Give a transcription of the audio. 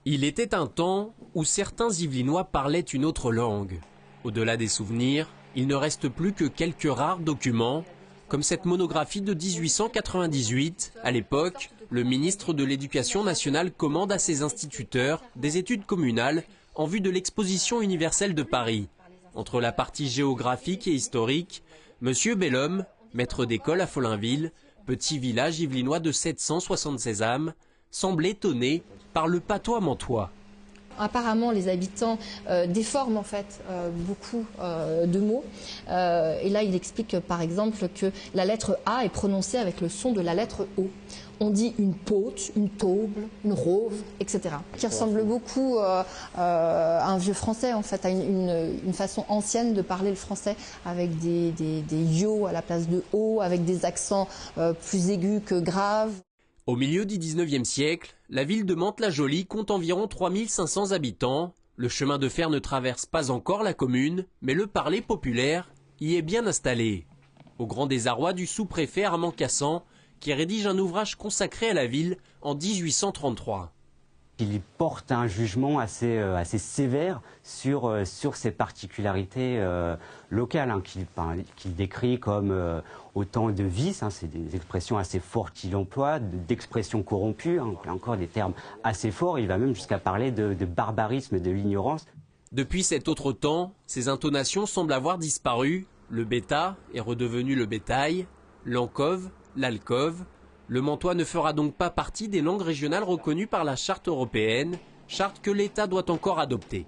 Il était un temps où certains Yvelinois parlaient une autre langue. Au-delà des souvenirs, il ne reste plus que quelques rares documents, comme cette monographie de 1898. À l'époque, le ministre de l'Éducation nationale commande à ses instituteurs des études communales en vue de l'exposition universelle de Paris. Entre la partie géographique et historique, M. Bellhomme, maître d'école à Follinville, petit village yvelinois de 776 âmes, semble étonné par le patois mantois. Apparemment, les habitants déforment en fait beaucoup de mots. Et là, il explique par exemple que la lettre A est prononcée avec le son de la lettre O. On dit une pote, une tauble, une rove, etc. Qui ressemble beaucoup à un vieux français en fait, à une façon ancienne de parler le français avec des yo à la place de o, avec des accents plus aigus que graves. Au milieu du 19e siècle, la ville de Mantes-la-Jolie compte environ 3500 habitants. Le chemin de fer ne traverse pas encore la commune, mais le parler populaire y est bien installé. Au grand désarroi du sous-préfet Armand Cassan, qui rédige un ouvrage consacré à la ville en 1833. Il porte un jugement assez sévère sur ces particularités locales qu'il décrit comme autant de vices, c'est des expressions assez fortes qu'il emploie, d'expressions corrompues, encore des termes assez forts. Il va même jusqu'à parler de barbarisme et de l'ignorance. Depuis cet autre temps, ces intonations semblent avoir disparu. Le bêta est redevenu le bétail, l'encove, l'alcôve. Le mantois ne fera donc pas partie des langues régionales reconnues par la charte européenne, charte que l'État doit encore adopter.